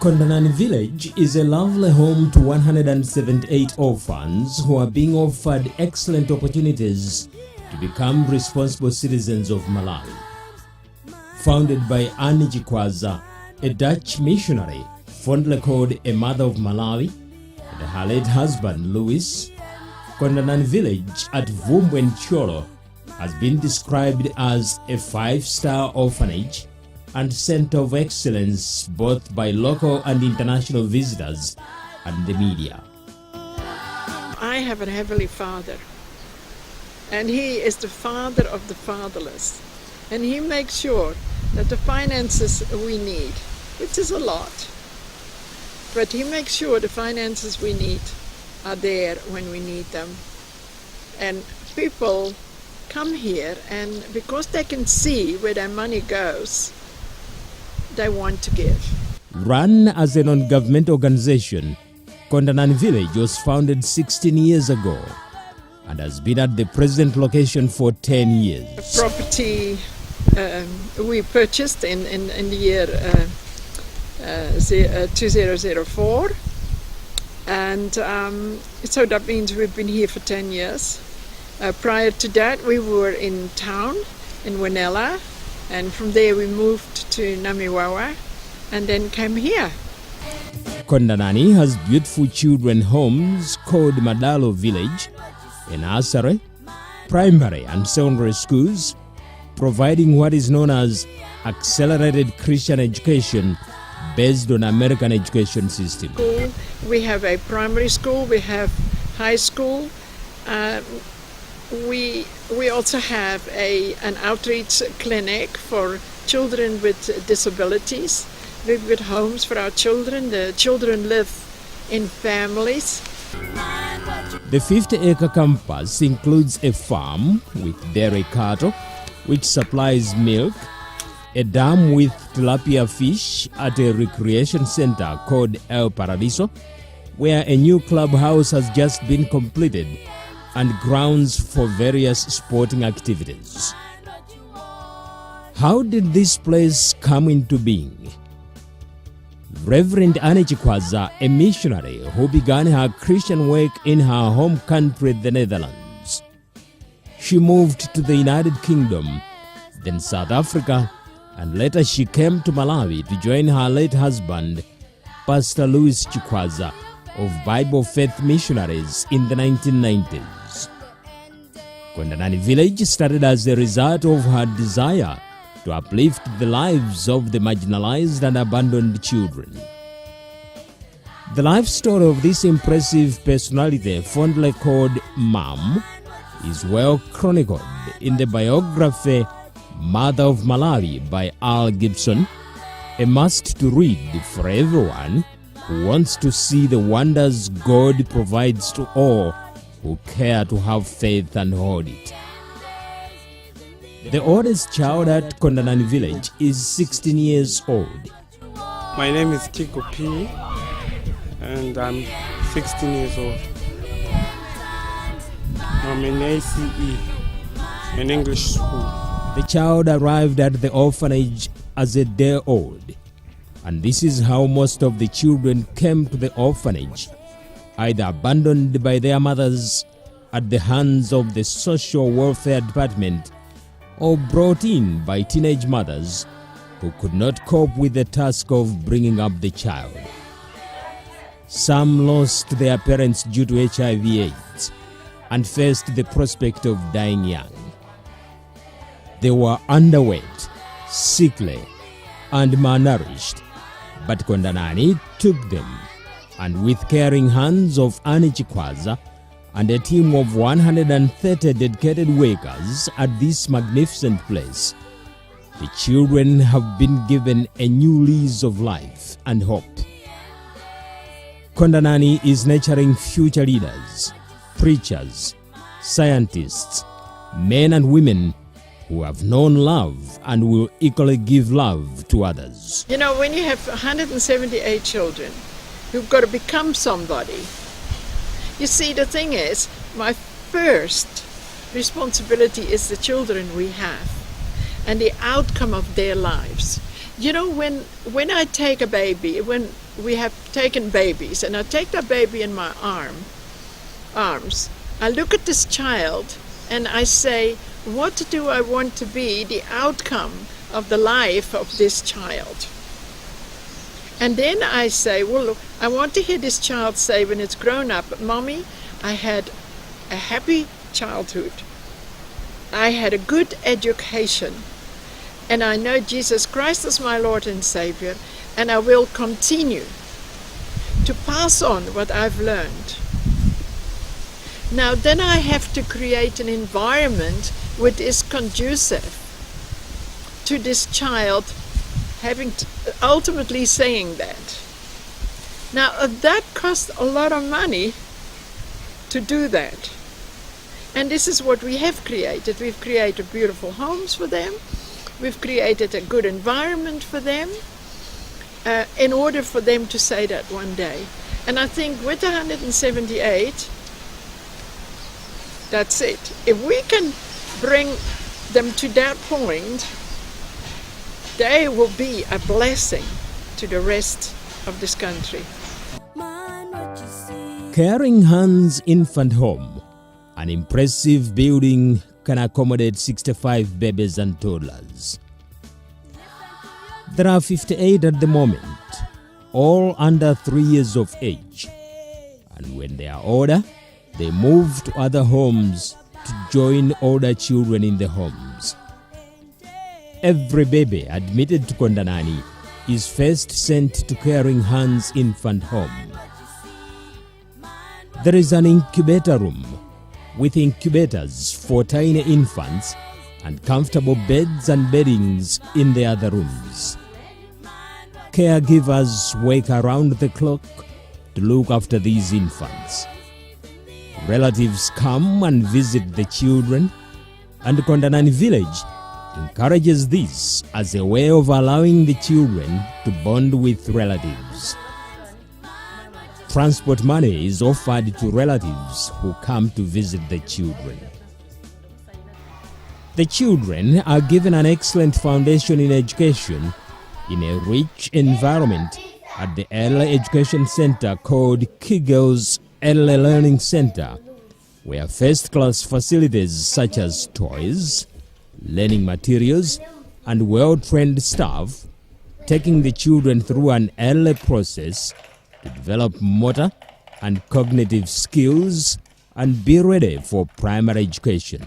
Kondanani village is a lovely home to 178 orphans who are being offered excellent opportunities to become responsible citizens of Malawi. Founded by Annie Chikwaza, a Dutch missionary fondly called a mother of Malawi, and her late husband Louis, Kondanani village at Vumbwencholo has been described as a 5-star orphanage and center of excellence both by local and international visitors and the media. I have a Heavenly Father, and He is the Father of the fatherless, and He makes sure that the finances we need, which is a lot, but He makes sure the finances we need are there when we need them. And people come here, and because they can see where their money goes, they want to give. Run as a non-government organization, Kondanani Village was founded 16 years ago and has been at the present location for 10 years. The property we purchased in the year 2004, and so that means we've been here for 10 years. Prior to that, we were in town in Winella, and from there we moved to Namiwawa and then came here. Kondanani has beautiful children homes called Madalo Village, a nursery, primary and secondary schools, providing what is known as accelerated Christian education based on American education system. We have a primary school, we have high school. We also have an outreach clinic for children with disabilities. We've got homes for our children. The children live in families. The 50-acre campus includes a farm with dairy cattle, which supplies milk, a dam with tilapia fish at a recreation center called El Paradiso, where a new clubhouse has just been completed, and grounds for various sporting activities. How did this place come into being? Reverend Annie Chikwaza, a missionary who began her Christian work in her home country, the Netherlands. She moved to the United Kingdom, then South Africa, and later she came to Malawi to join her late husband, Pastor Louis Chikwaza, of Bible Faith Missionaries in the 1990s. Kondanani Village started as a result of her desire to uplift the lives of the marginalized and abandoned children. The life story of this impressive personality, fondly called Mom, is well chronicled in the biography Mother of Malawi by Al Gibson, a must-to-read for everyone who wants to see the wonders God provides to all who care to have faith and hold it. The oldest child at Kondanani Village is 16 years old. My name is Kiko P, and I'm 16 years old. I'm in ACE, an English school. The child arrived at the orphanage as a day old, and this is how most of the children came to the orphanage, either abandoned by their mothers at the hands of the social welfare department or brought in by teenage mothers who could not cope with the task of bringing up the child. Some lost their parents due to HIV/AIDS and faced the prospect of dying young. They were underweight, sickly, and malnourished, but Kondanani took them, and with caring hands of Annie Chikwaza and a team of 130 dedicated workers at this magnificent place, the children have been given a new lease of life and hope. Kondanani is nurturing future leaders, preachers, scientists, men and women who have known love and will equally give love to others. You know, when you have 178 children who've got to become somebody, you see, the thing is, my first responsibility is the children we have and the outcome of their lives. You know, when I take a baby, when we have taken babies, and I take that baby in my arms. I look at this child and I say, what do I want to be the outcome of the life of this child? And then I say, well, I want to hear this child say when it's grown up, Mommy, I had a happy childhood. I had a good education. And I know Jesus Christ is my Lord and Savior, and I will continue to pass on what I've learned. Now then I have to create an environment which is conducive to this child ultimately saying that. Now that costs a lot of money to do that. And this is what we have created. We've created beautiful homes for them. We've created a good environment for them in order for them to say that one day. And I think with 178, that's it. If we can bring them to that point, they will be a blessing to the rest of this country. Caring Hands Infant Home, an impressive building, can accommodate 65 babies and toddlers. There are 58 at the moment, all under 3 years of age. And when they are older, they move to other homes to join older children in the homes. Every baby admitted to Kondanani is first sent to Caring Hands Infant Home. There is an incubator room with incubators for tiny infants and comfortable beds and beddings in the other rooms. Caregivers work around the clock to look after these infants. Relatives come and visit the children, and Kondanani village encourages this as a way of allowing the children to bond with relatives. Transport money is offered to relatives who come to visit the children. The children are given an excellent foundation in education in a rich environment at the Early Education Center called Kigel's Early Learning Center, where first-class facilities such as toys, learning materials, and well-trained staff taking the children through an early process to develop motor and cognitive skills and be ready for primary education.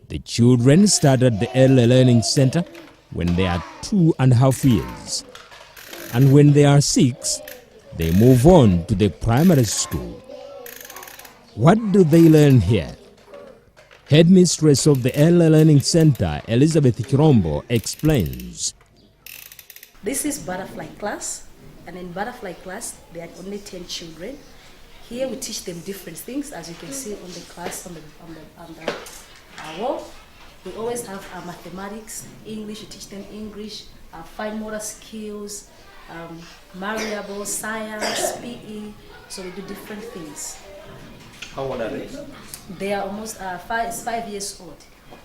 The children start at the Early Learning Center when they are 2.5 years, and when they are 6, they move on to the primary school. What do they learn here? Headmistress of the Early Learning Center, Elizabeth Chirombo, explains. This is butterfly class, and in butterfly class there are only 10 children. Here we teach them different things, as you can see on the class on the wall. We always have mathematics, English, we teach them English, fine motor skills, variables, science, PE, so we do different things. How old are they? They are almost 5 years old,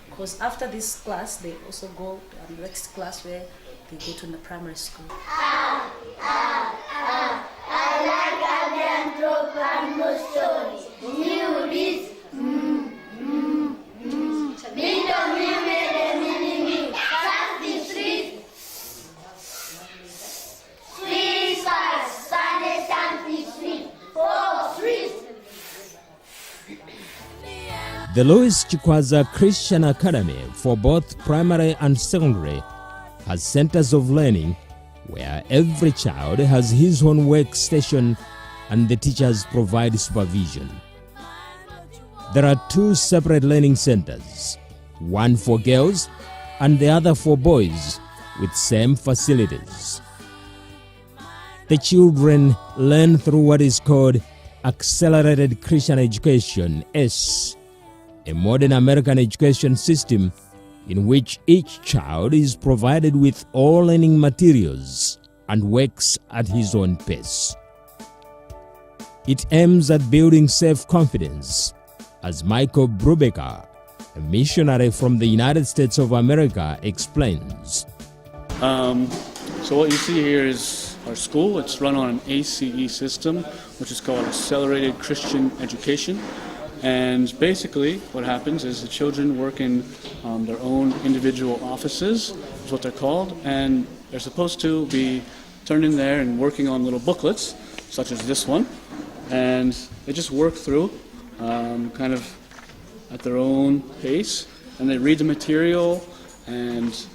because after this class they also go to the next class where they go to the primary school. I like a story. New this. The Louis Chikwaza Christian Academy for both primary and secondary has centers of learning where every child has his own workstation and the teachers provide supervision. There are 2 separate learning centers, one for girls and the other for boys with same facilities. The children learn through what is called Accelerated Christian Education, ACE, a modern American education system in which each child is provided with all learning materials and works at his own pace. It aims at building self-confidence, as Michael Brubaker, a missionary from the United States of America, explains. So what you see here is our school. It's run on an ACE system, which is called Accelerated Christian Education. And basically what happens is the children work in their own individual offices, is what they're called, and they're supposed to be turned in there and working on little booklets, such as this one, and they just work through kind of at their own pace, and they read the material and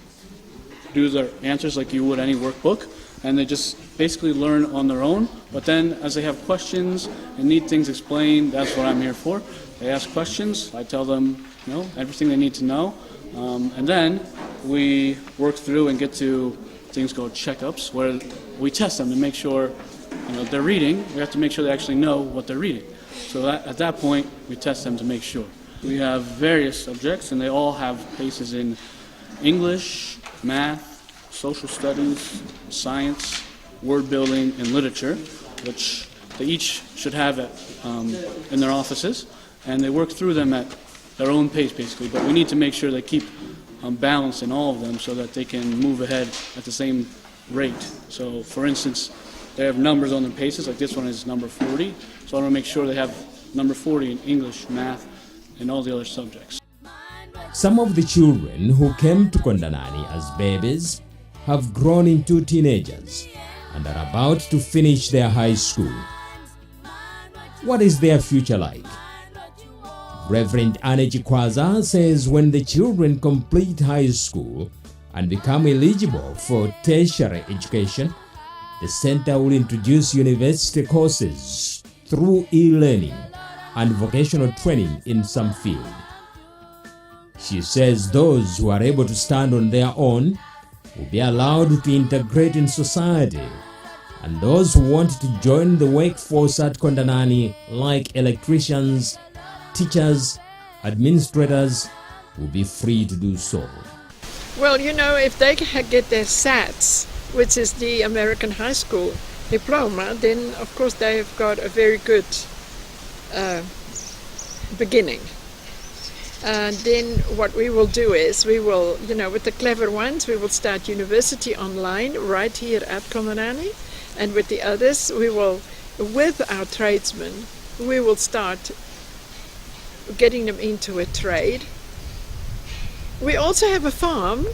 do their answers like you would any workbook, and they just basically learn on their own. But then as they have questions and need things explained, that's what I'm here for. They ask questions, I tell them, everything they need to know, and then we work through and get to things called checkups, where we test them to make sure they're reading. We have to make sure they actually know what they're reading. So at that point, we test them to make sure. We have various subjects, and they all have paces in English, math, social studies, science, word building, and literature, which they each should have in their offices, and they work through them at their own pace, basically. But we need to make sure they keep balance in all of them so that they can move ahead at the same rate. So, for instance, they have numbers on their paces, like this one is number 40, so I want to make sure they have number 40 in English, math, and all the other subjects. Some of the children who came to Kondanani as babies have grown into teenagers and are about to finish their high school. What is their future like? Reverend Aneji Kwaza says when the children complete high school and become eligible for tertiary education, the center will introduce university courses through e-learning and vocational training in some field. She says those who are able to stand on their own will be allowed to integrate in society, and those who want to join the workforce at Kondanani, like electricians, teachers, administrators, will be free to do so. Well, if they get their SATs, which is the American high school diploma, then of course they have got a very good beginning. And then what we will do is we will, with the clever ones, we will start university online right here at Kondanani, and with the others, we will, with our tradesmen, we will start getting them into a trade. We also have a farm,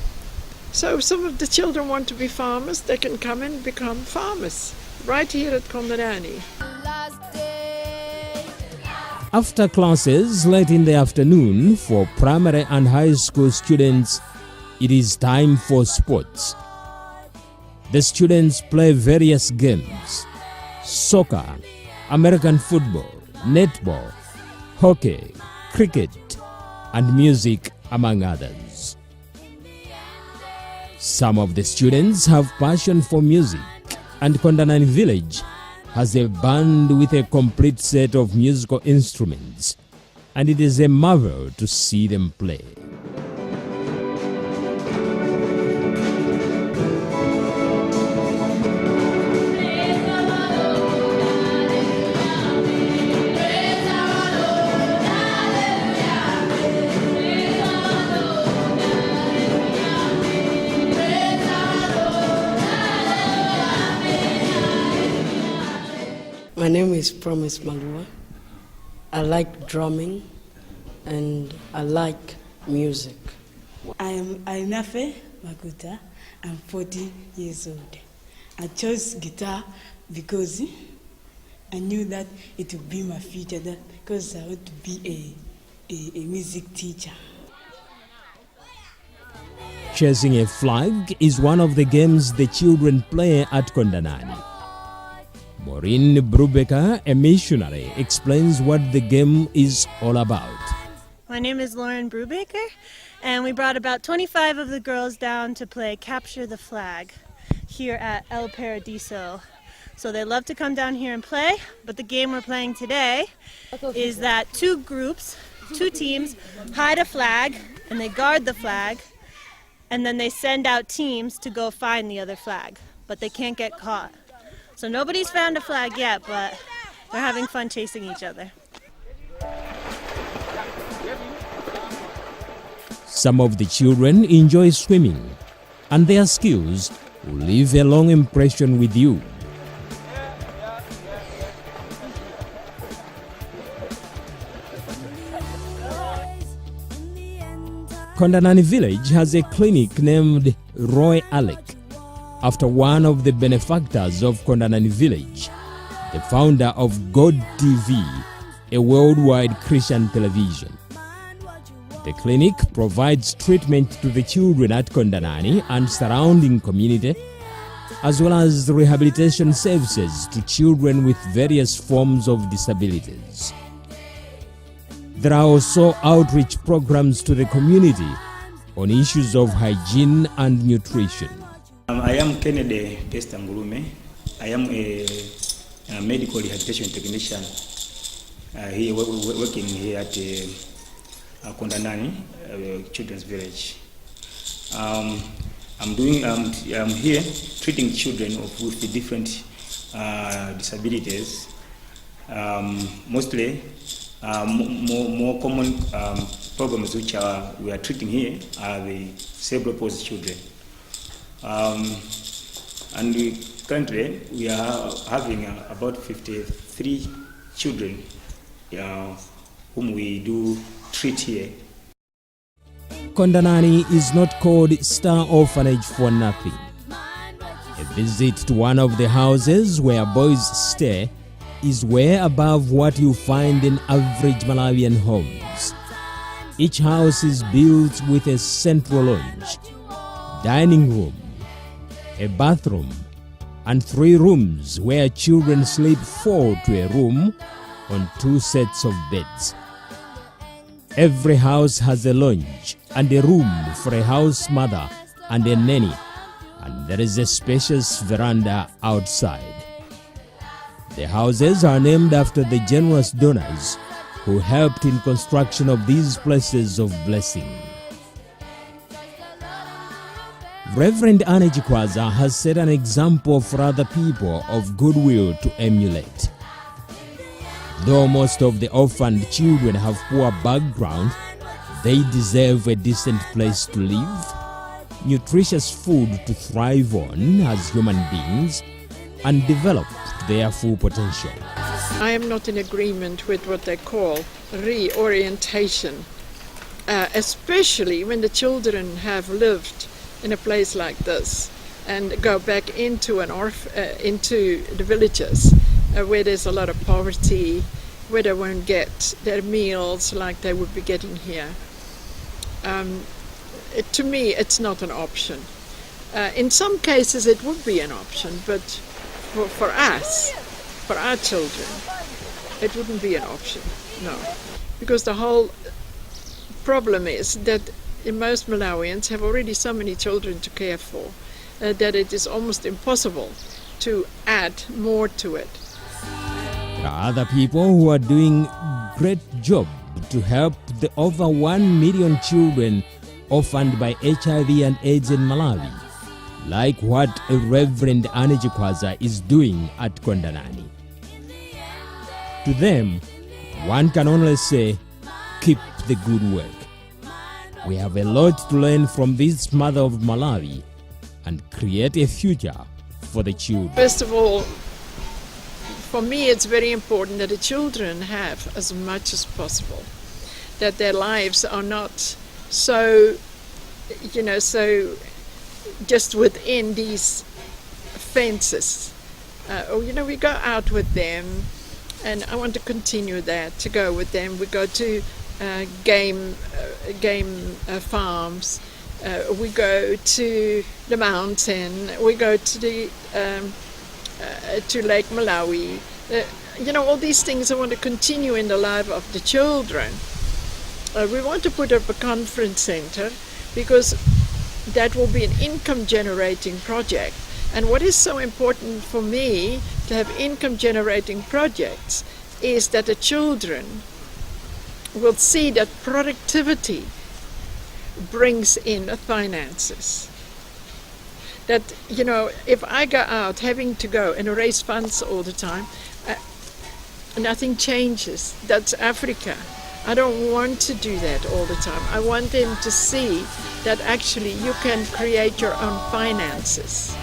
so if some of the children want to be farmers, they can come and become farmers right here at Kondanani. After classes late in the afternoon for primary and high school students, it is time for sports. The students play various games: soccer, American football, netball, hockey, cricket, and music, among others. Some of the students have passion for music, and Kondanani village has a band with a complete set of musical instruments, and it is a marvel to see them play. My name is Promise Malua. I like drumming and I like music. I am Ainafe Makuta. I'm 40 years old. I chose guitar because I knew that it would be my future, because I want to be a music teacher. Chasing a flag is one of the games the children play at Kondanani. Maureen Brubaker, a missionary, explains what the game is all about. My name is Lauren Brubaker, and we brought about 25 of the girls down to play Capture the Flag here at El Paradiso. So they love to come down here and play, but the game we're playing today is that two teams hide a flag and they guard the flag, and then they send out teams to go find the other flag, but they can't get caught. So nobody's found a flag yet, but they're having fun chasing each other. Some of the children enjoy swimming, and their skills will leave a long impression with you. Kondanani village has a clinic named Roy Alec, after one of the benefactors of Kondanani village, the founder of God TV, a worldwide Christian television. The clinic provides treatment to the children at Kondanani and surrounding community, as well as rehabilitation services to children with various forms of disabilities. There are also outreach programs to the community on issues of hygiene and nutrition. I am Kennedy Ngurume. I am a medical rehabilitation technician here working here at Kondanani Children's Village. I'm here treating children with the different disabilities. Mostly, more common problems which we are treating here are the cerebral palsy children. And currently we are having about 53 children whom we do treat here. Kondanani is not called Star Orphanage for nothing. A visit to one of the houses where boys stay is way above what you find in average Malawian homes. Each house is built with a central lounge, dining room, a bathroom, and 3 rooms where children sleep 4 to a room on 2 sets of beds. Every house has a lounge and a room for a house mother and a nanny, and there is a spacious veranda outside. The houses are named after the generous donors who helped in construction of these places of blessing. Reverend Aneji Kwaza has set an example for other people of goodwill to emulate. Though most of the orphaned children have poor background, they deserve a decent place to live, nutritious food to thrive on as human beings, and develop their full potential. I am not in agreement with what they call reorientation, especially when the children have lived in a place like this and go back into into the villages where there's a lot of poverty, where they won't get their meals like they would be getting here. To me, it's not an option. In some cases, it would be an option, but for us, for our children, it wouldn't be an option, no. Because the whole problem is that most Malawians have already so many children to care for that it is almost impossible to add more to it. There are other people who are doing great job to help the over 1 million children orphaned by HIV and AIDS in Malawi, like what Reverend Aneji Kwaza is doing at Kondanani. To them, one can only say, keep the good work. We have a lot to learn from this mother of Malawi and create a future for the children. First of all, for me it's very important that the children have as much as possible, that their lives are not so, so just within these fences. We go out with them, and I want to continue that, to go with them. We go to game farms, we go to the mountain, we go to the to Lake Malawi. All these things I want to continue in the life of the children. We want to put up a conference center because that will be an income generating project. And what is so important for me to have income generating projects is that the children will see that productivity brings in finances. That, if I go out having to go and raise funds all the time, nothing changes. That's Africa. I don't want to do that all the time. I want them to see that actually you can create your own finances.